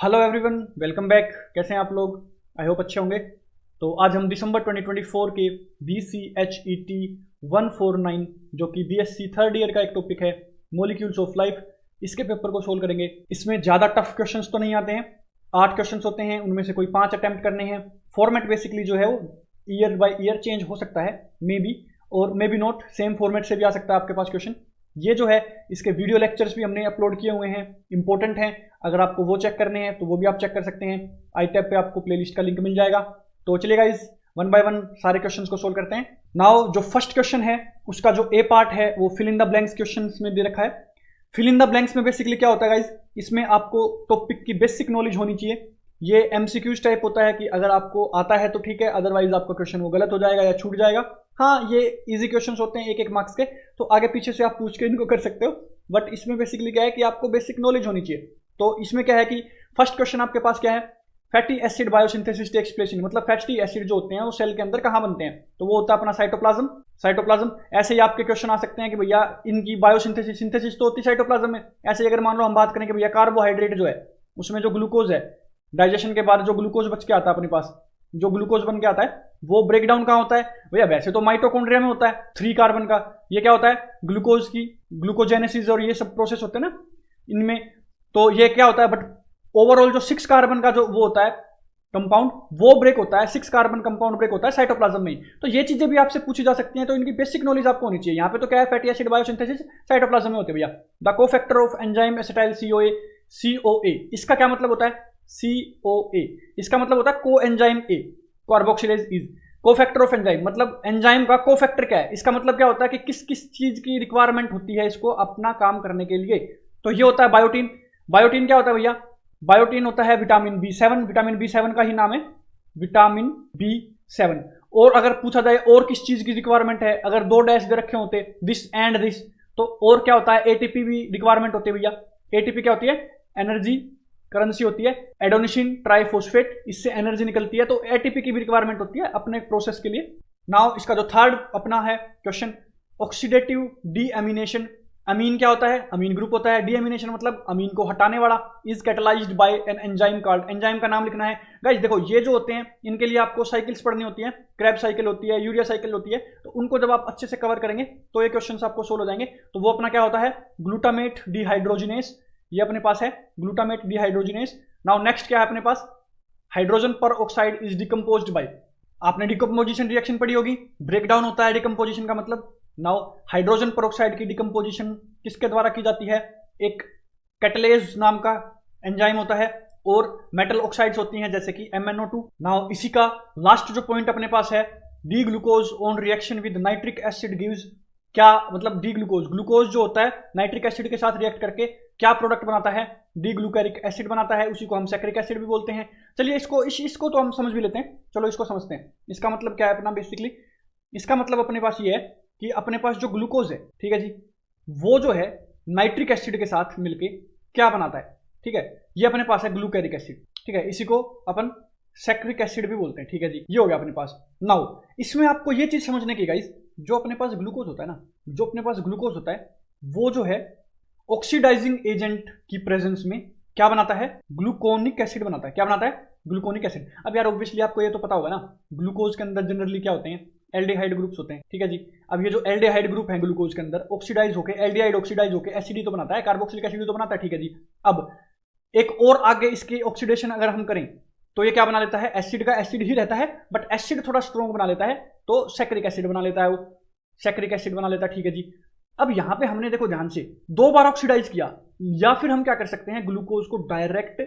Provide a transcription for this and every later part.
Hello everyone, welcome back. कैसे हैं आप लोग? आई होप अच्छे होंगे। तो आज हम दिसंबर 2024 के BCHET 149 जो कि BSc थर्ड ईयर का एक टॉपिक है, मॉलिक्यूल्स ऑफ लाइफ, इसके पेपर को सोल्व करेंगे। इसमें ज़्यादा टफ क्वेश्चंस तो नहीं आते हैं, 8 क्वेश्चंस होते हैं, उनमें से कोई 5 अटैम्प्ट करने हैं। फॉर्मेट बेसिकली जो है वो ईयर बाय ईयर चेंज हो सकता है, मे बी और may be not, same format से भी आ सकता है आपके पास क्वेश्चन। ये जो है इसके वीडियो लेक्चर्स भी हमने अपलोड किए हुए हैं, इंपॉर्टेंट हैं। अगर आपको वो चेक करने हैं तो वो भी आप चेक कर सकते हैं। आई टैब पे आपको प्लेलिस्ट का लिंक मिल जाएगा। तो चलिए गाइस, वन बाय वन सारे क्वेश्चंस को सोल्व करते हैं। नाउ जो फर्स्ट क्वेश्चन है उसका जो ए पार्ट है वो fill in the blanks question में दे रखा है। फिल इन द ब्लैंक्स में बेसिकली क्या होता है गाइस, इसमें आपको टॉपिक की बेसिक नॉलेज होनी चाहिए। ये एमसीक्यूज टाइप होता है कि अगर आपको आता है तो ठीक है, अदरवाइज आपका क्वेश्चन वो गलत हो जाएगा या छूट जाएगा। हाँ, ये इजी क्वेश्चंस होते हैं, एक एक मार्क्स के, तो आगे पीछे से आप पूछ के इनको कर सकते हो। बट इसमें बेसिकली क्या है कि आपको बेसिक नॉलेज होनी चाहिए। तो इसमें क्या है कि फर्स्ट क्वेश्चन आपके पास क्या है, fatty acid biosynthesis takes place in, मतलब फैटी एसिड जो होते हैं वो सेल के अंदर कहाँ बनते हैं, तो वो होता है अपना साइटोप्लाज्म। साइटोप्लाज्म ऐसे ही आपके क्वेश्चन आ सकते हैं कि भैया इनकी बायोसिंथेसिस सिंथेसिस तो होती है साइटोप्लाज्म में। ऐसे ही अगर मान लो हम बात करें कि भैया कार्बोहाइड्रेट जो है उसमें जो ग्लूकोज है, डाइजेशन के बाद जो ग्लूकोज बच के आता है अपने पास, जो ग्लूकोज बन के आता है वो ब्रेक डाउन कहाँ होता है भैया? वैसे तो माइटोकॉन्ड्रिया में होता है 3 कार्बन का। ये क्या होता है, ग्लूकोज की ग्लूकोजेनेसिस और ये सब प्रोसेस होते हैं ना इनमें, तो ये क्या होता है। बट ओवरऑल जो 6 कार्बन का जो वो होता है कंपाउंड, वो ब्रेक होता है, 6 कार्बन कंपाउंड ब्रेक होता है साइटोप्लाज्म में ही। तो ये चीजें भी आपसे पूछी जा सकती हैं, तो इनकी बेसिक नॉलेज आपको होनी चाहिए। यहाँ पे तो क्या है, फैटी एसिड बायोसिंथेसिस साइटोप्लाज्म में होते हैं भैया। The cofactor of enzyme acetyl CoA, इसका क्या मतलब होता है? CoA इसका मतलब होता है को enzyme A, carboxylase is. Cofactor of enzyme मतलब एंजाइम का कोफैक्टर क्या है, इसका मतलब क्या होता है कि किस किस चीज की रिक्वायरमेंट होती है इसको अपना काम करने के लिए। तो ये होता है बायोटीन। बायोटीन क्या होता है भैया? बायोटीन होता है विटामिन B7। विटामिन B7 का ही नाम है विटामिन B7। और अगर पूछा जाए और किस चीज की रिक्वायरमेंट है, अगर 2 डैश दे रखे होते, दिस एंड दिस, तो और क्या होता है, एटीपी भी रिक्वायरमेंट होती है भैया। एटीपी क्या होती है? एनर्जी करेंसी होती है। एडोनिसिन ट्राइफॉस्फेट, इससे एनर्जी निकलती है, तो एटीपी की भी रिक्वायरमेंट होती है अपने प्रोसेस के लिए। नाउ इसका जो थर्ड अपना है क्वेश्चन, ऑक्सीडेटिव डीएमिनेशन। अमीन क्या होता है? अमीन ग्रुप होता है। डीएमिनेशन मतलब अमीन को हटाने वाला। Is catalysed by an enzyme called, enzyme का नाम लिखना है। गाइस देखो, ये जो होते हैं इनके लिए आपको साइकिल्स पढ़नी होती है। क्रैब साइकिल होती है, यूरिया साइकिल होती है, तो उनको जब आप अच्छे से कवर करेंगे तो ये क्वेश्चन आपको सोल्व हो जाएंगे। तो वो अपना क्या होता है, ग्लूटामेट डिहाइड्रोजिनेस, ये अपने पास है ग्लूटामेट डिहाइड्रोजिनेस। नाउ नेक्स्ट क्या है अपने पास, हाइड्रोजन पर ऑक्साइड इज डिकम्पोज्ड बाय, आपने डिकम्पोजिशन रिएक्शन पढ़ी होगी, ब्रेक डाउन होता है डिकम्पोजिशन का मतलब। नाउ हाइड्रोजन पर ऑक्साइड की डिकम्पोजिशन किसके द्वारा की जाती है? एक कैटलेज नाम का एंजाइम होता है, और मेटल ऑक्साइड्स होती हैं जैसे कि MnO2। नाउ इसी का लास्ट जो पॉइंट अपने पास है, D glucose on reaction with nitric acid gives, क्या मतलब डी ग्लूकोज, ग्लूकोज जो होता है नाइट्रिक एसिड के साथ रिएक्ट करके क्या प्रोडक्ट बनाता है? डी ग्लूकेरिक एसिड बनाता है, उसी को हम सैक्रिक एसिड भी बोलते हैं। चलिए इसको तो हम समझ भी लेते हैं, चलो इसको समझते हैं। इसका मतलब क्या है अपना बेसिकली, इसका मतलब अपने पास ये है कि अपने पास जो ग्लूकोज है, ठीक है जी, वो जो है नाइट्रिक एसिड के साथ मिलके क्या बनाता है, ठीक है, ये अपने पास है ग्लूकेरिक एसिड, ठीक है, इसी को अपन सैक्रिक एसिड भी बोलते हैं, ठीक है जी, ये हो गया अपने पास। नाउ इसमें आपको ये चीज समझने की गाइस, जो अपने पास ग्लूकोज होता है ना, जो अपने पास ग्लूकोज होता है वो जो है ऑक्सीडाइजिंग एजेंट की प्रेजेंस में क्या बनाता है? ग्लूकोनिक एसिड बनाता है। क्या बनाता है? Gluconic acid. अब यार ऑब्वियसली आपको ये तो पता होगा ना, ग्लूकोज के अंदर जनरली क्या होते हैं, एल्डिहाइड ग्रुप्स होते हैं, ठीक है जी। अब ये जो एल्डिहाइड ग्रुप है ग्लूकोज के अंदर, ऑक्सीडाइज होकर एल्डिहाइड ऑक्सीडाइज होकर एसिड ही तो बनाता है, कार्बोक्सिलिक एसिड तो बनाता है, ठीक है जी। अब एक और आगे इसकी ऑक्सीडेशन अगर हम करें तो ये क्या बना लेता है? एसिड का एसिड ही रहता है, बट एसिड थोड़ा स्ट्रॉन्ग बना लेता है, तो सैक्रिक एसिड बना लेता है, वो सैक्रिक एसिड बना लेता है, ठीक है जी। अब यहां पे हमने देखो ध्यान से 2 बार ऑक्सीडाइज किया, या फिर हम क्या कर सकते हैं, ग्लूकोज को डायरेक्ट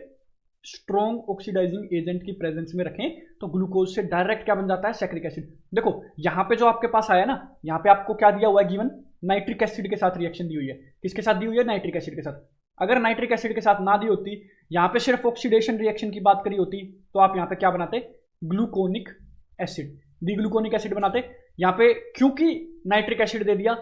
स्ट्रॉन्ग ऑक्सीडाइजिंग एजेंट की प्रेजेंस में रखें तो ग्लूकोज से डायरेक्ट क्या बन जाता है? Saccharic acid. देखो यहां पे जो आपके पास आया ना, यहां पे आपको क्या दिया हुआ है गिवन, नाइट्रिक एसिड के साथ रिएक्शन दी हुई है। किसके साथ दी हुई है? नाइट्रिक एसिड के साथ। अगर नाइट्रिक एसिड के साथ ना दी होती, यहां पे सिर्फ ऑक्सीडेशन रिएक्शन की बात करी होती, तो आप यहां पे क्या बनाते? Gluconic acid, D gluconic acid बनाते। यहां पे क्योंकि नाइट्रिक एसिड दे दिया,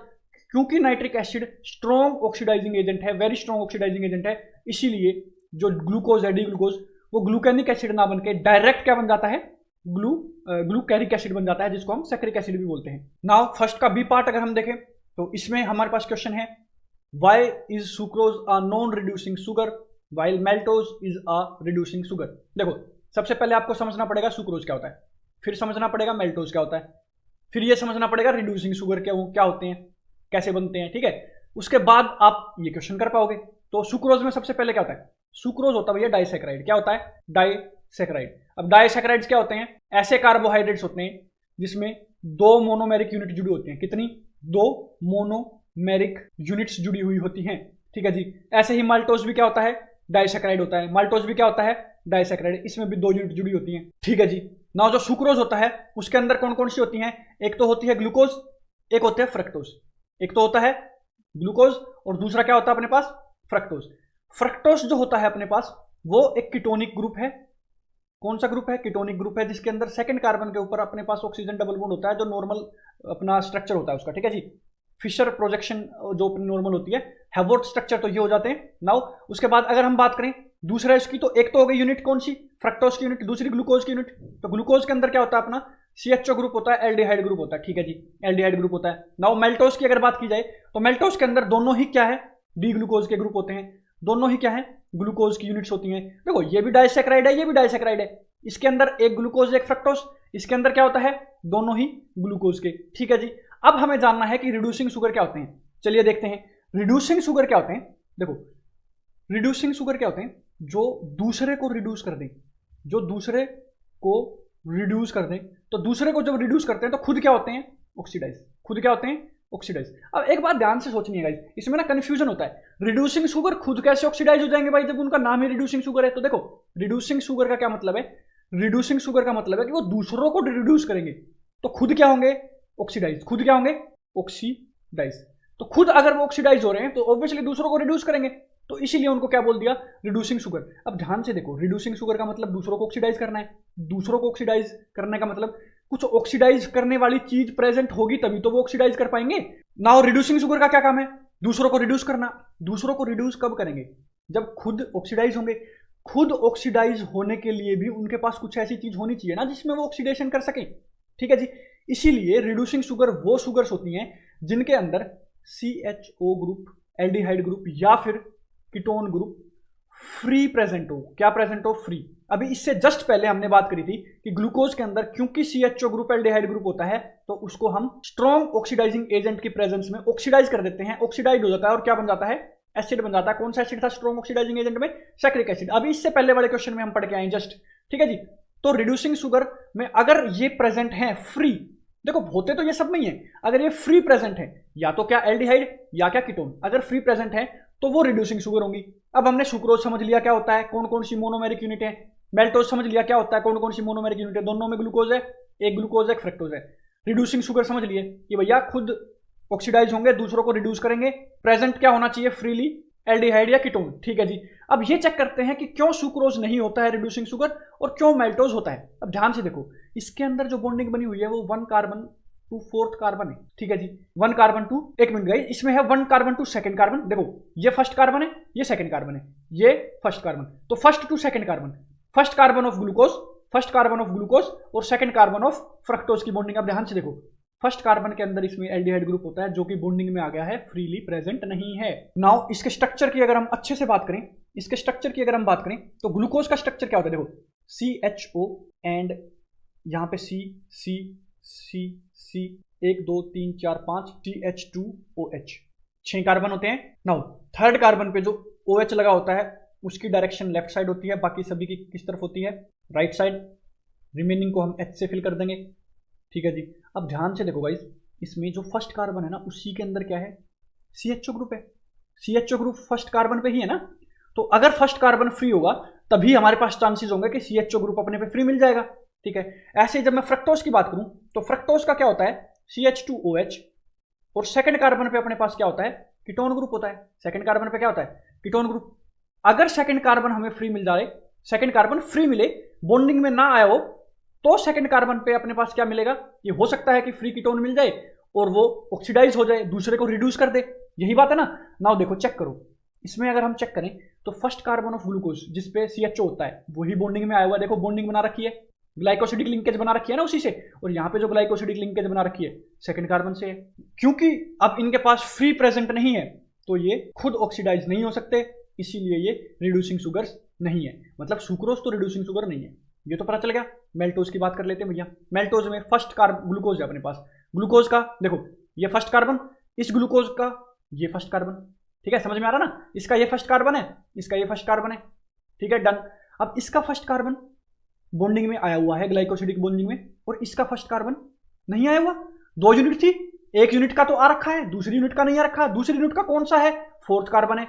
क्योंकि nitric acid strong oxidising agent है, वेरी स्ट्रॉन्ग ऑक्सीडाइजिंग एजेंट है, इसीलिए जो ग्लूकोज है डी ग्लूकोज, वो ग्लूकोनिक एसिड ना बनके डायरेक्ट क्या बन जाता है? ग्लूकैरिक एसिड बन जाता है, जिसको हम सैक्रिक एसिड भी बोलते हैं। नाउ फर्स्ट का बी पार्ट अगर हम देखें तो इसमें हमारे पास क्वेश्चन है, why is sucrose a non reducing sugar while maltose is a reducing sugar। देखो सबसे पहले आपको समझना पड़ेगा सुक्रोज क्या होता है, फिर समझना पड़ेगा मेल्टोज क्या होता है, फिर ये समझना पड़ेगा रिड्यूसिंग शुगर क्या होते हैं, कैसे बनते हैं, ठीक है। उसके बाद आप ये क्वेश्चन कर पाओगे। तो सुक्रोज में सबसे पहले क्या होता है, सुक्रोज होता है भैया डाइसैकेराइड। क्या होता है, डाइसैकेराइड। अब डाइसैकेराइड्स क्या होते हैं, ऐसे कार्बोहाइड्रेट्स होते हैं जिसमें दो मोनोमेरिक यूनिट जुड़ी होती हैं। कितनी, दो मोनोमेरिक यूनिट्स जुड़ी हुई होती हैं, ठीक है जी। ऐसे ही माल्टोज भी क्या होता है, डाइसैकेराइड होता है। माल्टोज भी क्या होता है, डाइसैकेराइड, इसमें भी दो यूनिट जुड़ी होती हैं, ठीक है जी। ना जो सुक्रोज होता है उसके अंदर कौन कौन सी होती हैं, एक तो होती है ग्लूकोज, एक होता है फ्रक्टोज। एक तो होता है ग्लूकोज और दूसरा क्या होता है अपने पास, फ्रक्टोज। फ्रक्टोज जो होता है अपने पास वो एक कीटोनिक ग्रुप है। कौन सा ग्रुप है, कीटोनिक ग्रुप है, जिसके अंदर सेकंड कार्बन के ऊपर अपने पास ऑक्सीजन डबल बॉन्ड होता है, जो नॉर्मल अपना स्ट्रक्चर होता है उसका, ठीक है जी। फिशर प्रोजेक्शन जो अपनी नॉर्मल होती है, हैवोर्ट स्ट्रक्चर तो ये हो जाते हैं। नाउ उसके बाद अगर हम बात करें दूसरा इसकी, तो एक तो हो गई यूनिट कौन सी, फ्रक्टोज की यूनिट, दूसरी ग्लूकोज की यूनिट। तो ग्लूकोज के अंदर क्या होता है अपना CHO ग्रुप होता है, एल्डिहाइड ग्रुप होता है, ठीक है जी, एल्डिहाइड ग्रुप होता है। नाउ मेल्टोज की अगर बात की जाए तो मेल्टोज के अंदर दोनों ही क्या है, डी ग्लूकोज के ग्रुप होते हैं, दोनों ही क्या है, ग्लूकोज की यूनिट्स होती हैं। देखो ये भी डाइसैकेराइड है, ये भी डाइसैकेराइड है, इसके अंदर एक ग्लूकोज एक फ्रक्टोज, इसके अंदर क्या होता है, दोनों ही ग्लूकोज के, ठीक है जी। अब हमें जानना है कि रिड्यूसिंग शुगर क्या होते हैं। चलिए देखते हैं रिड्यूसिंग शुगर क्या होते हैं। देखो रिड्यूसिंग शुगर क्या होते हैं, जो दूसरे को रिड्यूस कर दें, जो दूसरे को रिड्यूस कर दें। तो दूसरे को जब रिड्यूस करते हैं तो खुद क्या होते हैं, ऑक्सीडाइज, खुद क्या होते हैं, ऑक्सीडाइज। अब एक बात ध्यान से सोचनी है गाइस, इसमें ना कंफ्यूजन होता है, रिड्यूसिंग शुगर खुद कैसे ऑक्सीडाइज हो जाएंगे भाई, जब उनका नाम ही रिड्यूसिंग शुगर है। तो देखो रिड्यूसिंग शुगर का क्या मतलब है, रिड्यूसिंग शुगर का मतलब है कि वो दूसरों को रिड्यूस करेंगे, तो खुद क्या होंगे, ऑक्सीडाइज, खुद क्या होंगे, ऑक्सीडाइज। तो खुद अगर वो ऑक्सीडाइज हो रहे हैं तो ऑब्वियसली दूसरों को रिड्यूस करेंगे, तो इसीलिए उनको क्या बोल दिया, रिड्यूसिंग शुगर। अब ध्यान से देखो, रिड्यूसिंग शुगर का मतलब दूसरों को ऑक्सीडाइज करना है, दूसरों को ऑक्सीडाइज करने का मतलब कुछ ऑक्सीडाइज करने वाली चीज प्रेजेंट होगी तभी तो वो ऑक्सीडाइज कर पाएंगे ना। रिड्यूसिंग शुगर का क्या काम है, दूसरों को रिड्यूस करना। दूसरों को रिड्यूस कब करेंगे, जब खुद ऑक्सीडाइज होंगे। खुद ऑक्सीडाइज होने के लिए भी उनके पास कुछ ऐसी चीज होनी चाहिए ना जिसमें वो ऑक्सीडेशन कर सके, ठीक है जी। इसीलिए रिड्यूसिंग शुगर वो शुगर्स होती हैं जिनके अंदर CHO ग्रुप, एल्डिहाइड ग्रुप या फिर कीटोन ग्रुप फ्री प्रेजेंट हो। क्या प्रेजेंट हो, फ्री। अभी इससे जस्ट पहले हमने बात करी थी कि ग्लूकोज के अंदर क्योंकि CHO ग्रुप एल्डिहाइड ग्रुप होता है तो उसको हम स्ट्रॉन्ग ऑक्सीडाइजिंग एजेंट की प्रेजेंस में ऑक्सीडाइज कर देते हैं, ऑक्सीडाइज हो जाता है और क्या बन जाता है, एसिड बन जाता है। कौन सा एसिड था स्ट्रॉन्ग ऑक्सीडाइजिंग एजेंट में, सैक्रिक एसिड। अभी इससे पहले वाले क्वेश्चन में हम पढ़ के आए जस्ट, ठीक है जी। तो रिड्यूसिंग शुगर में अगर ये प्रेजेंट है फ्री, देखो होते तो ये सब में ही है, अगर ये फ्री प्रेजेंट है या तो क्या एल्डिहाइड या क्या कीटोन, अगर फ्री प्रेजेंट है तो वो रिड्यूसिंग शुगर होंगी। अब हमने सुक्रोज समझ लिया क्या होता है, कौन कौन सी मोनोमेरिक यूनिट है। मेल्टोज समझ लिया क्या होता है, कौन कौन सी मोनोमेरिक यूनिट है, दोनों में ग्लूकोज है, एक ग्लूकोज एक फ्रक्टोज है। रिड्यूसिंग शुगर समझ लिए कि भैया खुद ऑक्सीडाइज होंगे, दूसरों को रिड्यूस करेंगे, प्रेजेंट क्या होना चाहिए, फ्रीली एल्डिहाइड या कीटोन, ठीक है जी। अब ये चेक करते हैं कि क्यों सुक्रोज नहीं होता है रिड्यूसिंग शुगर और क्यों मेल्टोज होता है। अब ध्यान से देखो, इसके अंदर जो बॉन्डिंग बनी हुई है वो 1 कार्बन टू 4th कार्बन है, ठीक है जी। 1 कार्बन टू, एक मिनट गई, इसमें है 1 कार्बन टू 2nd कार्बन। देखो ये फर्स्ट कार्बन है, ये सेकंड कार्बन है, ये फर्स्ट कार्बन, तो first to second carbon, first carbon of glucose, first carbon of glucose और सेकंड कार्बन ऑफ फ्रक्टोज की बॉन्डिंग। अब ध्यान से देखो, फर्स्ट कार्बन के अंदर इसमें एल्डिहाइड ग्रुप होता है जो कि बॉन्डिंग में आ गया है, फ्रीली प्रेजेंट नहीं है। नाउ इसके स्ट्रक्चर की अगर हम अच्छे से बात करें, इसके स्ट्रक्चर की अगर हम बात करें तो ग्लूकोज का स्ट्रक्चर क्या होता है, देखो CHO एंड यहाँ पे C 1 2 3 4 5 CH2OH, 6 कार्बन होते हैं। नाउ थर्ड कार्बन पे जो OH लगा होता है उसकी डायरेक्शन लेफ्ट साइड होती है, बाकी सभी की किस तरफ होती है, राइट साइड। रिमेनिंग को हम H से फिल कर देंगे, ठीक है जी। अब ध्यान से देखो गाइस, इसमें जो फर्स्ट कार्बन है ना उसी के अंदर क्या है, CHO ग्रुप है। CHO ग्रुप फर्स्ट कार्बन पे ही है ना, तो अगर फर्स्ट कार्बन फ्री होगा तभी हमारे पास चांसेस होंगे कि CHO ग्रुप अपने पे फ्री मिल जाएगा, ठीक है। ऐसे जब मैं फ्रक्टोज की बात करूं तो फ्रक्टोज का क्या होता है, CH2OH और सेकंड कार्बन पे अपने पास क्या होता है, कीटोन ग्रुप होता है। सेकंड कार्बन पे क्या होता है, कीटोन ग्रुप। अगर सेकंड कार्बन हमें फ्री मिल जाए, सेकंड कार्बन फ्री मिले, बॉन्डिंग में ना आया हो, तो सेकंड कार्बन पे अपने पास क्या मिलेगा, ये हो सकता है कि फ्री कीटोन मिल जाए और वो ऑक्सीडाइज हो जाए, दूसरे को रिड्यूस कर दे, यही बात है ना। नाउ देखो चेक करो, इसमें अगर हम चेक करें तो फर्स्ट कार्बन ऑफ ग्लूकोज जिसपे CHO होता है वही बॉन्डिंग में आया हुआ है, देखो बॉन्डिंग बना रखी है, ग्लाइकोसिडिक लिंकेज बना रखी है ना उसी से, और यहाँ पे जो ग्लाइकोसिडिक लिंकेज बना रखी है सेकंड कार्बन से है। क्योंकि अब इनके पास फ्री प्रेजेंट नहीं है तो ये खुद ऑक्सीडाइज नहीं हो सकते, इसीलिए ये रिड्यूसिंग शुगर्स नहीं है। मतलब सुक्रोज तो रिड्यूसिंग शुगर नहीं है, ये तो पता चल गया। मेल्टोज की बात कर लेते हैं भैया। मेल्टोज में फर्स्ट कार्बन ग्लूकोज है अपने पास। ग्लूकोज का देखो ये फर्स्ट कार्बन, इस ग्लूकोज का ये फर्स्ट कार्बन, ठीक है, समझ में आ रहा ना। इसका ये फर्स्ट कार्बन है, इसका ये फर्स्ट कार्बन है, ठीक है, डन। अब इसका फर्स्ट कार्बन बॉन्डिंग में आया हुआ है ग्लाइकोसिडिक बॉन्डिंग में, और इसका फर्स्ट कार्बन नहीं आया हुआ। 2 यूनिट थी, एक यूनिट का तो आ रखा है, दूसरी यूनिट का नहीं आ रखा। दूसरी यूनिट का कौन सा है? 4th कार्बन है,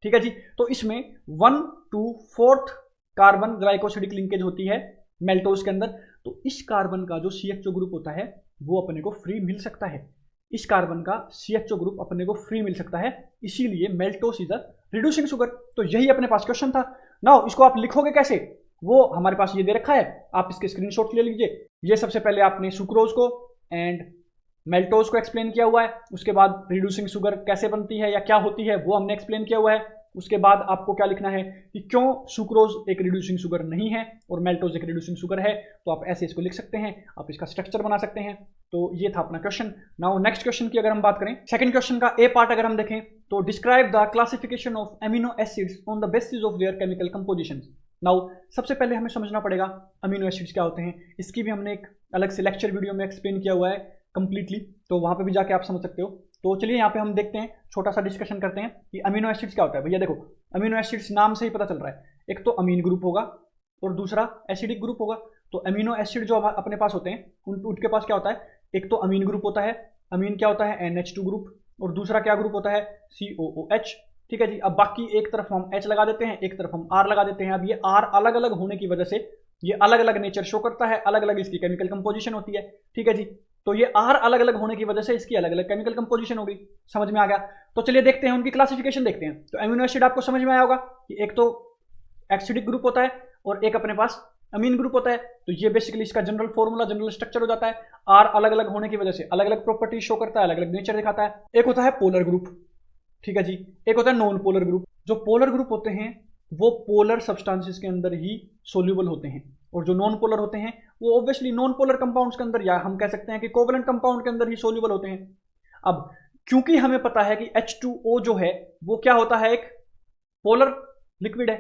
ठीक है जी। तो इसमें 1 to 4th carbon glycosidic linkage होती है मेल्टोज के अंदर। तो इस कार्बन का जो CHO ग्रुप होता है वो अपने को फ्री मिल सकता है। इस कार्बन का CHO ग्रुप अपने को फ्री मिल सकता है, इसीलिए मेल्टोज इज अ रिड्यूसिंग शुगर। तो यही अपने पास क्वेश्चन था। नाउ इसको आप लिखोगे कैसे, वो हमारे पास ये दे रखा है, आप इसके स्क्रीनशॉट ले लीजिए। ये सबसे पहले आपने सुक्रोज को एंड मेल्टोज को एक्सप्लेन किया हुआ है, उसके बाद रिड्यूसिंग शुगर कैसे बनती है या क्या होती है वो हमने एक्सप्लेन किया हुआ है। उसके बाद आपको क्या लिखना है कि क्यों सुक्रोज एक रिड्यूसिंग शुगर नहीं है और मेल्टोज एक रिड्यूसिंग शुगर है। तो आप ऐसे इसको लिख सकते हैं, आप इसका स्ट्रक्चर बना सकते हैं। तो ये था अपना क्वेश्चन। नाउ नेक्स्ट क्वेश्चन की अगर हम बात करें, सेकंड क्वेश्चन का ए पार्ट अगर हम देखें तो describe the classification of amino acids on the basis of their chemical composition. Now सबसे पहले हमें समझना पड़ेगा अमीनो एसिड्स क्या होते हैं। इसकी भी हमने एक अलग से लेक्चर वीडियो में एक्सप्लेन किया हुआ है कंप्लीटली, तो वहां पे भी जाके आप समझ सकते हो। तो चलिए यहाँ पे हम देखते हैं, छोटा सा डिस्कशन करते हैं कि अमीनो एसिड्स क्या होता है। भैया देखो अमीनो एसिड्स नाम से ही पता चल रहा है, एक तो अमीन ग्रुप होगा और दूसरा एसिडिक ग्रुप होगा। तो अमीनो एसिड जो अपने पास होते हैं उनके पास क्या होता है, एक तो अमीन ग्रुप होता है, अमीन क्या होता है NH2 ग्रुप, और दूसरा क्या ग्रुप होता है COOH, ठीक है जी। अब बाकी एक तरफ हम H लगा देते हैं, एक तरफ हम R लगा देते हैं। अब ये R अलग अलग होने की वजह से ये अलग अलग नेचर शो करता है, अलग अलग इसकी केमिकल कंपोजिशन होती है, ठीक है जी। तो ये R अलग अलग होने की वजह से इसकी अलग अलग केमिकल कंपोजिशन होगी, समझ में आ गया। तो चलिए देखते हैं उनकी क्लासिफिकेशन देखते हैं। तो अमीनो एसिड आपको समझ में आया होगा कि एक तो एसिडिक ग्रुप होता है और एक अपने पास अमीन ग्रुप होता है। तो ये बेसिकली इसका जनरल फॉर्मूला, जनरल स्ट्रक्चर हो जाता है। R अलग अलग होने की वजह से अलग अलग प्रॉपर्टीज शो करता है, अलग अलग नेचर दिखाता है। एक होता है पोलर ग्रुप, ठीक है जी, एक होता है नॉन पोलर ग्रुप। जो पोलर ग्रुप होते हैं वो पोलर सब्सटेंसेस के अंदर ही सोल्यूबल होते हैं, और जो नॉन पोलर होते हैं वो ऑब्वियसली नॉन पोलर कंपाउंड्स के अंदर, या हम कह सकते हैं कि कोवलेंट कंपाउंड के अंदर ही सोल्यूबल होते हैं। अब क्योंकि हमें पता है कि H2O जो है वो क्या होता है, एक पोलर लिक्विड है,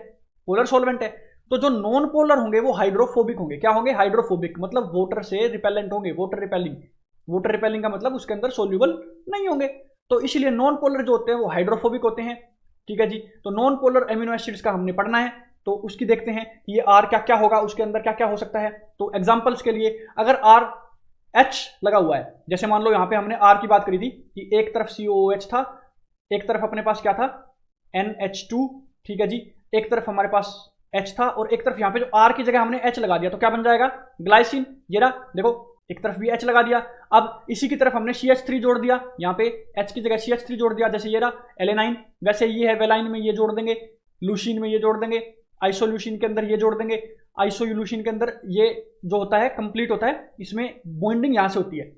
पोलर सॉल्वेंट है। तो जो नॉन पोलर होंगे वो हाइड्रोफोबिक होंगे। क्या होंगे? हाइड्रोफोबिक, मतलब वाटर से रिपेलेंट होंगे, वाटर रिपेलिंग। वाटर रिपेलिंग का मतलब उसके अंदर सोल्यूबल नहीं होंगे। तो इसलिए नॉन पोलर जो होते हैं वो हाइड्रोफोबिक होते हैं, ठीक है जी। तो नॉन पोलर एमिनो एसिड्स का हमने पढ़ना है, तो उसकी देखते हैं ये R क्या क्या होगा, उसके अंदर क्या क्या हो सकता है। तो एग्जांपल्स के लिए अगर R H लगा हुआ है, जैसे मान लो यहाँ पे हमने R की बात करी थी कि एक तरफ COOH था, एक तरफ अपने पास क्या था NH2, ठीक है जी, एक तरफ हमारे पास H था और एक तरफ यहाँ पे जो R की जगह हमने H लगा दिया, तो क्या बन जाएगा? ग्लाइसिन। ये रहा देखो, एक तरफ भी H लगा दिया। अब इसी की तरफ हमने CH3 जोड़ दिया, यहाँ पे H की जगह CH3 जोड़ दिया, जैसे ये रहा एलेनाइन। वैसे ये है वेलाइन में ये जोड़ देंगे, लूशीन में ये जोड़ देंगे, आइसोल्यूशिन के अंदर ये जोड़ देंगे, आइसोल्यूशिन के अंदर ये जो होता है कंप्लीट होता है, इसमें बॉन्डिंग यहाँ से होती है।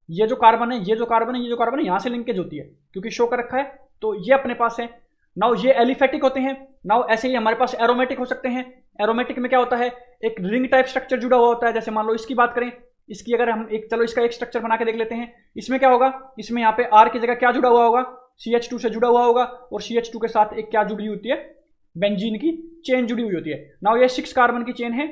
ये जो कार्बन है, ये जो कार्बन है, ये जो कार्बन है, यहाँ से लिंकेज होती है क्योंकि शो कर रखा है। तो ये अपने पास है। नाउ ये एलिफेटिक होते हैं। नाउ ऐसे ही हमारे पास एरोमेटिक हो सकते हैं। एरोमेटिक में क्या होता है, एक रिंग टाइप स्ट्रक्चर जुड़ा हुआ होता है। जैसे मान लो इसकी बात करें, इसकी अगर हम एक, चलो इसका एक स्ट्रक्चर बना के देख लेते हैं। इसमें क्या होगा, इसमें यहाँ पे R की जगह क्या जुड़ा हुआ होगा, CH2 से जुड़ा हुआ होगा, और CH2 के साथ एक क्या जुड़ी होती है, बेंजीन की चेन जुड़ी हुई होती है। नाउ ये 6 कार्बन की चेन है,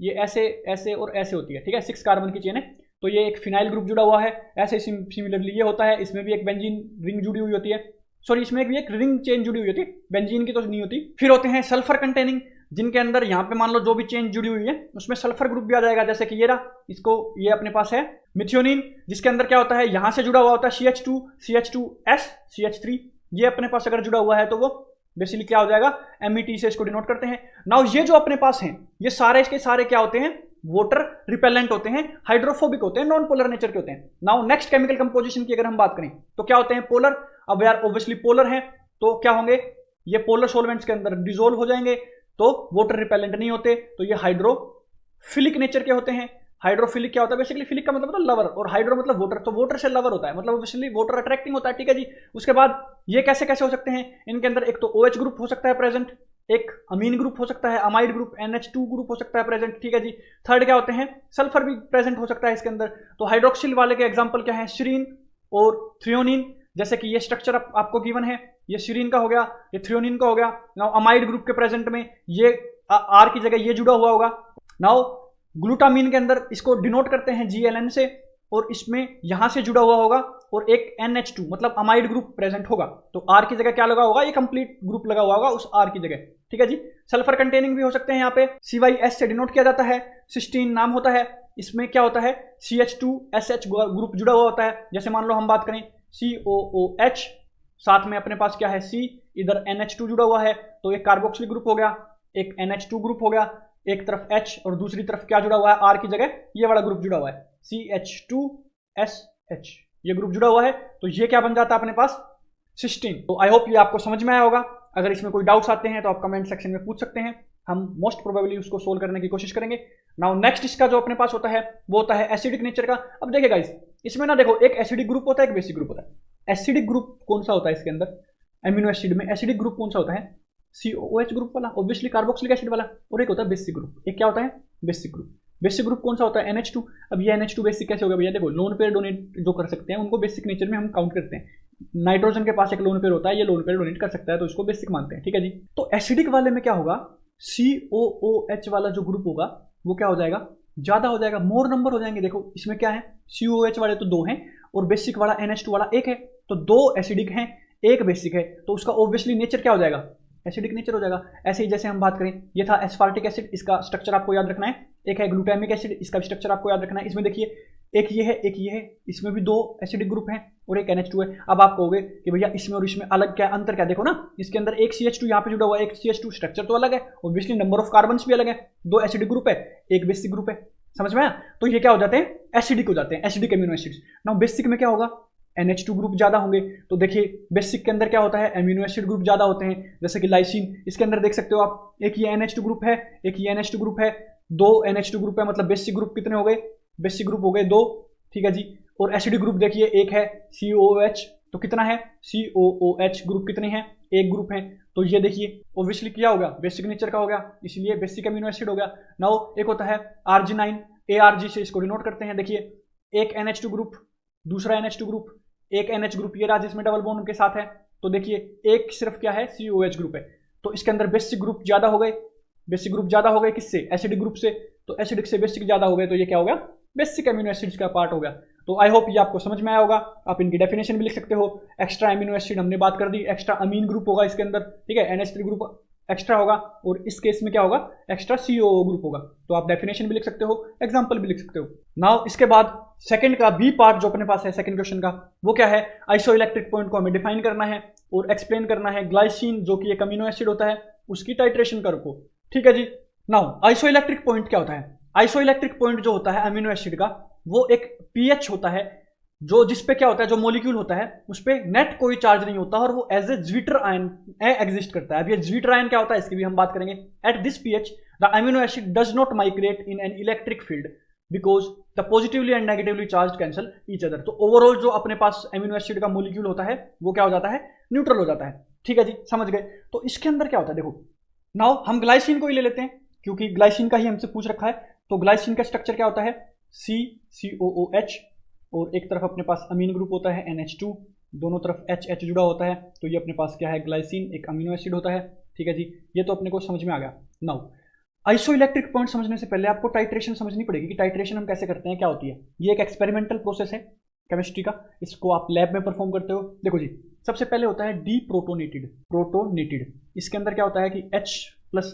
ये ऐसे ऐसे और ऐसे होती है, ठीक है, 6 कार्बन की चेन है। तो ये एक फिनाइल ग्रुप जुड़ा हुआ है। ऐसे सिमिलरली ये होता है, इसमें भी एक बेंजीन रिंग जुड़ी हुई होती है, सॉरी इसमें भी एक रिंग चेन जुड़ी हुई होती है, बेंजीन की तो नहीं होती। फिर होते हैं सल्फर कंटेनिंग, जिनके अंदर यहाँ पे मान लो जो भी चेन जुड़ी हुई है उसमें सल्फर ग्रुप भी आ जाएगा। जैसे कि ये रहा, इसको ये अपने पास है मिथियोनिन, जिसके अंदर क्या होता है, यहाँ से जुड़ा हुआ होता है CH2, CH2S, CH3। ये अपने पास अगर जुड़ा हुआ है तो वो बेसिकली क्या हो जाएगा, MET से इसको डिनोट करते हैं। नाउ ये जो अपने पास हैं ये सारे के सारे क्या होते हैं, वाटर रिपेलेंट होते हैं, हाइड्रोफोबिक होते हैं, नॉन पोलर नेचर के होते हैं। नाउ नेक्स्ट केमिकल कंपोजिशन की अगर हम बात करें तो क्या होते हैं, पोलर। अब यार ऑब्वियसली पोलर हैं तो क्या होंगे, ये पोलर सॉल्वेंट्स के अंदर डिसोल्व हो जाएंगे, तो वाटर रिपेलेंट नहीं होते, तो ये हाइड्रोफिलिक नेचर के होते हैं। हाइड्रोफिलिक क्या होता है, बेसिकली फिलिक का मतलब होता है लवर, और हाइड्रो मतलब वाटर, तो वाटर से लवर होता है, मतलब ऑब्वियसली वाटर अट्रैक्टिंग होता है, ठीक है जी। उसके बाद ये कैसे कैसे हो सकते हैं, इनके अंदर एक तो OH ग्रुप हो सकता है प्रेजेंट, एक अमीन ग्रुप हो सकता है, अमाइड ग्रुप, NH2 ग्रुप हो सकता है प्रेजेंट, ठीक है जी। थर्ड क्या होते हैं, सल्फर भी प्रेजेंट हो सकता है इसके अंदर। तो हाइड्रोक्सिल वाले के एग्जांपल क्या है, सीरीन और थ्रियोनिन, जैसे कि ये स्ट्रक्चर आपको गिवन है, ये सीरीन का हो गया, ये थ्रियोनिन का हो गया। नाउ अमाइड ग्रुप के प्रेजेंट में ये आर की जगह ये जुड़ा हुआ होगा। नाउ ग्लूटामीन के अंदर इसको डिनोट करते हैं GLN से, और इसमें यहां से जुड़ा हुआ होगा और एक NH2 मतलब अमाइड ग्रुप प्रेजेंट होगा। तो आर की जगह क्या लगा होगा, ये कंप्लीट ग्रुप लगा हुआ होगा उस आर की जगह। ठीक है जी। सल्फर कंटेनिंग भी हो सकते हैं, यहाँ पे CYS से डिनोट किया जाता है, सिस्टीन नाम होता है। इसमें क्या होता है, CH2SH ग्रुप जुड़ा हुआ होता है। जैसे मान लो हम बात करें COOH, साथ में अपने पास क्या है C, इधर NH2 जुड़ा हुआ है, तो एक कार्बोक्सिलिक ग्रुप हो गया, एक NH2 ग्रुप हो गया, एक तरफ H और दूसरी तरफ क्या जुड़ा हुआ है, R की जगह ये वाला ग्रुप जुड़ा हुआ है CH2SH, ये ग्रुप जुड़ा हुआ है। तो ये क्या बन जाता है अपने पास, सिस्टीन। तो आई होप ये आपको समझ में आया होगा। अगर इसमें कोई डाउट्स आते हैं तो आप कमेंट सेक्शन में पूछ सकते हैं, हम मोस्ट प्रोबेबली उसको सोल्व करने की कोशिश करेंगे। नाउ नेक्स्ट इसका जो अपने पास होता है वो होता है एसिडिक नेचर का। अब देखिए गाइस, इसमें ना देखो एक एसिडिक ग्रुप होता है, एक बेसिक ग्रुप होता है। एसिडिक ग्रुप कौन सा होता है इसके अंदर, एमिनो एसिड में एसिडिक ग्रुप कौन सा होता है, COOH ग्रुप वाला, ऑब्वियसली कार्बोक्सिलिक एसिड वाला। और एक होता है बेसिक ग्रुप, एक क्या होता है, बेसिक ग्रुप। बेसिक ग्रुप कौन सा होता है, NH2। अब ये NH2 बेसिक कैसे हो गया भैया, देखो लोन पेयर डोनेट जो कर सकते हैं उनको बेसिक नेचर में हम काउंट करते हैं। नाइट्रोजन के पास एक लोन पेयर होता है, ये लोन पेयर डोनेट कर सकता है, तो इसको बेसिक मानते हैं। ठीक है जी। तो एसिडिक वाले में क्या होगा, COOH वाला जो ग्रुप होगा वो क्या हो जाएगा, ज्यादा हो जाएगा, मोर नंबर हो जाएंगे। देखो इसमें क्या है, COOH वाले तो 2 हैं और बेसिक वाला NH2 वाला 1 है, तो 2 एसिडिक हैं, 1 बेसिक है, तो उसका ऑब्वियसली नेचर क्या हो जाएगा, एसिडिक नेचर हो जाएगा। ऐसे ही जैसे हम बात करें, ये था एस्पार्टिक एसिड, इसका स्ट्रक्चर आपको याद रखना है। एक है ग्लूटामिक एसिड, इसका भी स्ट्रक्चर आपको याद रखना है। इसमें देखिए एक ये है, एक ये है, इसमें भी 2 एसिडिक ग्रुप हैं और एक NH2 है। अब आप कहोगे कि भैया इसमें और इसमें अलग क्या, अंतर क्या, देखो ना इसके अंदर एक CH2 यहाँ पे जुड़ा हुआ है, एक CH2, स्ट्रक्चर तो अलग है, ऑब्वियसली नंबर ऑफ कार्बन भी अलग है। 2 एसिडिक ग्रुप है, एक बेसिक ग्रुप है, समझ में आया। तो ये क्या हो जाते हैं, एसिडिक हो जाते हैं, acidic amino acids. Now basic में क्या होगा, NH2 ग्रुप ज्यादा होंगे। तो देखिए बेसिक के अंदर क्या होता है, एमिनो एसिड ग्रुप ज्यादा होते हैं, जैसे कि लाइसिन। इसके अंदर देख सकते हो आप, एक ये NH2 ग्रुप है, एक ये NH2 ग्रुप है, 2 NH2 ग्रुप है, मतलब बेसिक ग्रुप कितने हो गए, बेसिक ग्रुप हो गए 2। ठीक है जी। और एसिडिक ग्रुप देखिए एक है COOH, तो कितना है, COOH ग्रुप कितने हैं, 1 ग्रुप है। तो ये देखिए ऑब्वियसली क्या हो गया, बेसिक नेचर का हो गया, इसलिए बेसिक एमिनो एसिड हो गया। नाउ एक होता है Arginine, ARG से इसको डिनोट करते हैं। देखिए एक NH2 ग्रुप, दूसरा NH2 ग्रुप, एक NH ग्रुप ये रहा जिसमें डबल बॉन्ड उनके साथ है। तो देखिए एक सिर्फ क्या है, COH ग्रुप है, तो इसके अंदर बेसिक ग्रुप ज्यादा हो गए, बेसिक ग्रुप ज्यादा हो गए किससे, एसिडिक ग्रुप से। तो एसिडिक से बेसिक ज्यादा हो गए, तो ये क्या हो गया, बेसिक एमिनो एसिड्स का पार्ट हो गया। तो आई होप ये आपको समझ में आया होगा। आप इनकी डेफिनेशन भी लिख सकते हो। एक्स्ट्रा एमिनो एसिड हमने बात कर दी, एक्स्ट्रा अमीन ग्रुप होगा इसके अंदर, ठीक है, NH3 ग्रुप एक्स्ट्रा होगा, और इस केस में क्या होगा, एक्स्ट्रा COO ग्रुप होगा। तो आप डेफिनेशन भी लिख सकते हो, एग्जाम्पल भी लिख सकते हो। नाउ इसके बाद सेकंड का बी पार्ट जो अपने पास है सेकंड क्वेश्चन का, वो क्या है, आइसोइलेक्ट्रिक पॉइंट को हमें डिफाइन करना है और एक्सप्लेन करना है। ग्लाइसिन जो कि एक अमीनो एसिड होता है, उसकी टाइट्रेशन कर को। ठीक है जी। नाउ आइसोइलेक्ट्रिक पॉइंट क्या होता है, आइसोइलेक्ट्रिक पॉइंट जो होता है अमीनो एसिड का, वो एक pH होता है, जो जिसपे क्या होता है, जो मॉलिक्यूल होता है उस पे नेट कोई चार्ज नहीं होता और वो as a zwitter ion exist करता है। अब ये ज्विटर आयन क्या होता है इसकी भी हम बात करेंगे। At this pH the amino acid does not migrate in an electric field because the positively and negatively charge cancel each other. तो ओवरऑल जो अपने पास अमीनो एसिड का मॉलिक्यूल होता है वो क्या हो जाता है, न्यूट्रल हो जाता है। ठीक है जी, समझ गए। तो इसके अंदर क्या होता है, देखो नाउ हम ग्लाइसिन को ही ले लेते हैं क्योंकि ग्लाइसिन का ही हमसे पूछ रखा है। तो ग्लाइसिन का स्ट्रक्चर क्या होता है, COOH, और एक तरफ अपने पास अमीन ग्रुप होता है NH2, दोनों तरफ H जुड़ा होता है। तो ये अपने पास क्या है, ग्लाइसिन एक अमीनो एसिड होता है। ठीक है जी, ये तो अपने को समझ में आ गया। नाउ आइसोइलेक्ट्रिक पॉइंट समझने से पहले आपको टाइट्रेशन समझनी पड़ेगी कि टाइट्रेशन हम कैसे करते हैं, क्या होती है। ये एक एक्सपेरिमेंटल प्रोसेस है केमिस्ट्री का, इसको आप लैब में परफॉर्म करते हो। देखो जी, सबसे पहले होता है डीप्रोटोनेटेड, प्रोटोनेटेड। इसके अंदर क्या होता है कि H+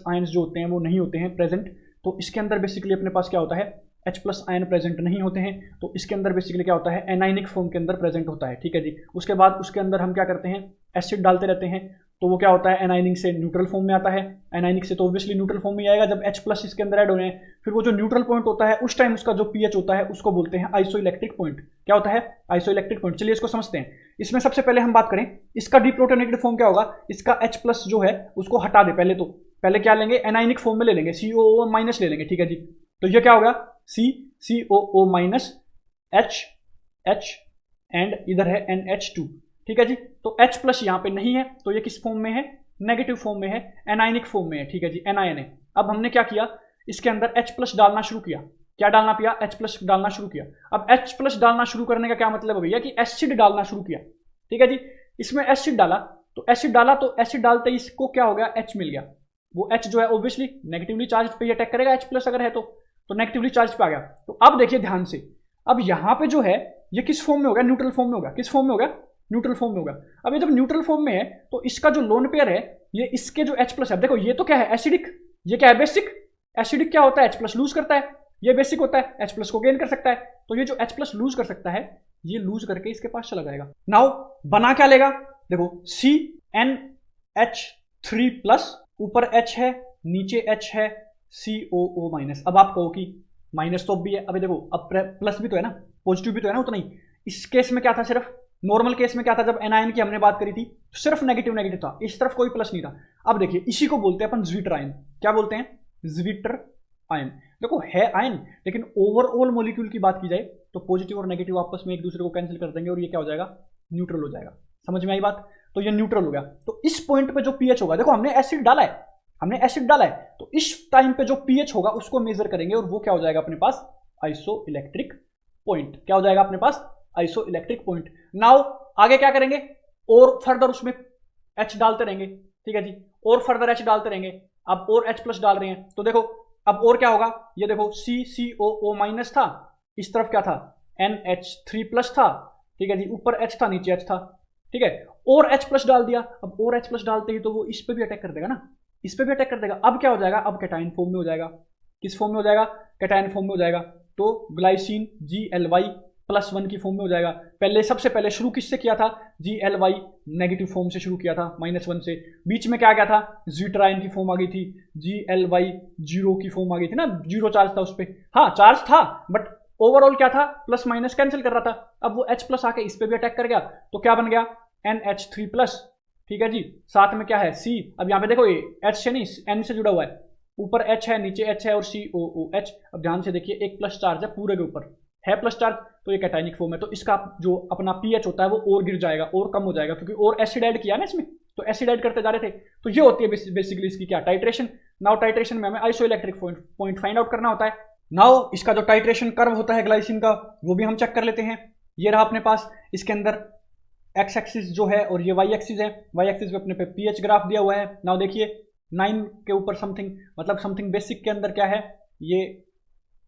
आयंस जो होते हैं वो नहीं होते हैं प्रेजेंट। तो इसके अंदर बेसिकली अपने पास क्या होता है, H+ आयन प्रेजेंट नहीं होते हैं। तो इसके अंदर बेसिकली क्या होता है, एनाइनिक फॉर्म के अंदर प्रेजेंट होता है। ठीक है जी। उसके बाद उसके अंदर हम क्या करते हैं, एसिड डालते रहते हैं, तो वो क्या होता है, एनाइनिक से न्यूट्रल फॉर्म में आता है। एनाइनिक से तो ऑब्वियसली न्यूट्रल फॉर्म में आएगा जब H+ इसके अंदर ऐड हो रहे हैं। फिर वो जो न्यूट्रल पॉइंट होता है उस टाइम उसका जो pH होता है उसको बोलते हैं आइसोइलेक्ट्रिक पॉइंट। क्या होता है, आइसोइलेक्ट्रिक पॉइंट। चलिए इसको समझते हैं। इसमें सबसे पहले हम बात करें, इसका डिप्रोटोनेटेड फॉर्म क्या होगा, इसका H+ जो है उसको हटा दे पहले। तो पहले क्या लेंगे, एनाइनिक फॉर्म में ले लेंगे, COO- ले लेंगे। ठीक है जी। तो ये क्या होगा, COO- H एंड इधर है NH2। ठीक है जी। तो H+ यहाँ पे नहीं है, तो ये किस फॉर्म में है, नेगेटिव फॉर्म में है, एनाइनिक फॉर्म में है। ठीक है जी, एनायन है। अब हमने क्या किया, इसके अंदर H+ डालना शुरू किया। क्या डालना पिया, H+ डालना शुरू किया। अब H+ डालना शुरू करने का क्या मतलब है भैया, कि एसिड डालना शुरू किया। ठीक है जी। इसमें एसिड डाला तो एसिड डालते ही इसको क्या हो गया, H मिल गया। वो H जो है ऑब्वियसली नेगेटिवली चार्ज पे ये अटैक करेगा, H प्लस अगर है तो नेगेटिवली चार्ज पे आ गया। तो अब देखिए ध्यान से, अब यहां पे जो है ये किस फॉर्म में हो गया, न्यूट्रल फॉर्म में हो गया। किस फॉर्म में हो गया, न्यूट्रल फॉर्म में होगा। अब ये जब न्यूट्रल फॉर्म में है तो इसका जो लोन पेयर है ये इसके जो H प्लस है, देखो ये तो क्या है एसिडिक, ये क्या है बेसिक। एसिडिक क्या होता है, H प्लस लूज करता है, ये बेसिक होता है H प्लस को गेन कर सकता है। तो ये जो H प्लस लूज कर सकता है ये लूज करके इसके पास चला जाएगा। नाउ बना क्या लेगा, देखो CnH3 प्लस, ऊपर H है नीचे H है, COO माइनस। अब आप कहो कि माइनस तो अब भी है, अभी देखो अब प्लस भी तो है ना, पॉजिटिव भी तो है ना उतना ही। इस केस में क्या था, सिर्फ नॉर्मल केस में क्या था, जब एनायन की हमने बात करी थी तो सिर्फ नेगेटिव नेगेटिव था, इस तरफ कोई प्लस नहीं था। अब देखिए इसी को बोलते हैं अपन ज्विटर आयन। क्या बोलते हैं, ज्विटर आयन। देखो है आयन, लेकिन ओवरऑल मॉलिक्यूल की बात की जाए तो पॉजिटिव और नेगेटिव आपस में एक दूसरे को कैंसिल कर देंगे और ये क्या हो जाएगा, न्यूट्रल हो जाएगा। समझ में आई बात, तो ये न्यूट्रल हो गया। तो इस पॉइंट पे जो पीएच होगा, देखो हमने एसिड डाला है, तो इस टाइम पे जो पीएच होगा उसको मेजर करेंगे और वो क्या हो जाएगा अपने पास, आइसो इलेक्ट्रिक पॉइंट। क्या हो जाएगा अपने पास, आइसो इलेक्ट्रिक पॉइंट। नाउ आगे क्या करेंगे, और फर्दर उसमें H डालते रहेंगे, ठीक है जी, और फर्दर H डालते रहेंगे। अब और H प्लस डाल रहे हैं तो देखो अब और क्या होगा, ये देखो CCOO माइनस था, इस तरफ क्या था NH3 प्लस था, ठीक है जी, ऊपर H था नीचे H था, ठीक है, और H प्लस डाल दिया। अब और H प्लस डालते ही तो वो इस पे भी अटैक कर देगा ना, इस पे भी अटैक कर देगा। अब क्या हो जाएगा, अब कैटायन फॉर्म में हो जाएगा। किस फॉर्म में हो जाएगा, कैटायन फॉर्म में हो जाएगा। तो ग्लाइसिन GLy+1 की फॉर्म में हो जाएगा। पहले सबसे पहले शुरू किससे किया था, GLy नेगेटिव फॉर्म से शुरू किया था, -1 से। बीच में क्या आ गया था, ज्विटर आयन की फॉर्म आ गई थी, GLy 0 की फॉर्म आ गई थी ना, 0 चार्ज था उस पर। हाँ चार्ज था बट ओवरऑल क्या था, प्लस माइनस कैंसिल कर रहा था। अब वो H प्लस आके इस पे भी अटैक कर गया तो क्या बन गया, NH3+, ठीक है जी। साथ में क्या है C, अब यहाँ पे देखो ये H से नहीं N से जुड़ा हुआ है, ऊपर H है नीचे H है और COOH। अब ध्यान से देखिए एक प्लस चार्ज है पूरे के ऊपर, है प्लस चार्ज, तो ये कैटायनिक फॉर्म है। तो इसका जो अपना पीएच होता है वो और गिर जाएगा और कम हो जाएगा, क्योंकि और एसिड ऐड किया ना इसमें, तो एसिड ऐड करते जा रहे थे। तो ये होती है बेसिकली इसकी क्या, टाइट्रेशन। नाउ टाइट्रेशन में हमें iso electric point find out करना होता है। नाउ इसका जो टाइट्रेशन कर्व होता है ग्लाइसिन का वो भी हम चेक कर लेते हैं। ये रहा अपने पास, इसके अंदर एक्स एक्सिस जो है और ये वाई एक्सिस है। वाई एक्सिस पे अपने पे पीएच ग्राफ दिया हुआ है। नाउ देखिए 9 के ऊपर समथिंग, मतलब समथिंग बेसिक के अंदर क्या है, ये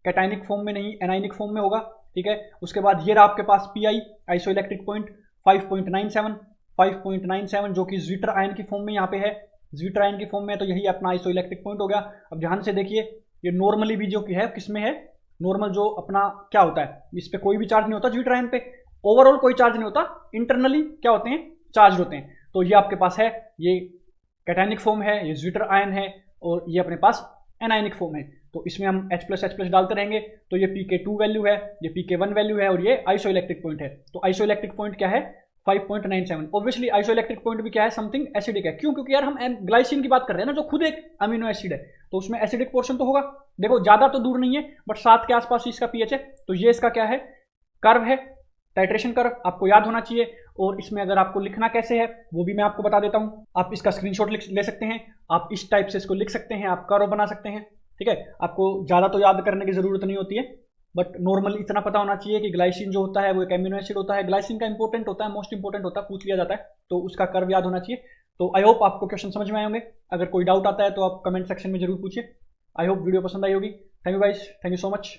कैटायनिक फॉर्म में नहीं एनायनिक फॉर्म में होगा, ठीक है। उसके बाद ये रहा आपके पास पीआई आइसो इलेक्ट्रिक पॉइंट 5.97 जो कि ज्विटर आयन की फॉर्म में यहाँ पे है, ज्विटर आयन की फॉर्म में, तो यही अपना आइसो इलेक्ट्रिक पॉइंट हो गया। अब ध्यान से देखिए ये नॉर्मली भी जो कि है किसमें है, नॉर्मल जो अपना क्या होता है, इस पे कोई भी चार्ज नहीं होता, ज्विटर आयन पे ओवरऑल कोई चार्ज नहीं होता, इंटरनली क्या होते हैं, चार्ज होते हैं। तो ये आपके पास है, ये कैटायनिक फॉर्म है, ये ज्विटर आयन है और ये अपने पास एनायनिक फॉर्म है। तो इसमें हम H+H+ डालते रहेंगे तो ये pK2 वैल्यू है, ये pK1 वैल्यू है और ये आइसो इलेक्ट्रिक पॉइंट है। तो आइसो इलेक्ट्रिक पॉइंट क्या है, 5.97। ऑब्वियसली आइसो इलेक्ट्रिक पॉइंट भी क्या है, समथिंग एसिडिक है। क्यों, क्योंकि यार हम ग्लाइसिन की बात कर रहे हैं ना, जो खुद एक अमीनो एसिड है, तो उसमें एसिडिक पोर्शन तो होगा। देखो ज्यादा तो दूर नहीं है बट 7 के आसपास इसका पीएच है। तो ये इसका क्या है, कर्व है, टाइट्रेशन कर्व आपको याद होना चाहिए। और इसमें अगर आपको लिखना कैसे है वो भी मैं आपको बता देता हूँ। आप इसका स्क्रीनशॉट ले सकते हैं, आप इस टाइप से इसको लिख सकते हैं, आप कर्व बना सकते हैं, ठीक है। आपको ज़्यादा तो याद करने की ज़रूरत नहीं होती है बट नॉर्मली इतना पता होना चाहिए कि ग्लाइसिन जो होता है वो एक एमिनो एसिड होता है। ग्लाइसिन का इंपॉर्टेंट होता है, मोस्ट इंपॉर्टेंट होता है, पूछ लिया जाता है, तो उसका कर्व याद होना चाहिए। तो आई होप आपको क्वेश्चन समझ में आए होंगे। अगर कोई डाउट आता है तो आप कमेंट सेक्शन में जरूर पूछिए। आई होप वीडियो पसंद आई होगी। Thank you guys, thank you so much.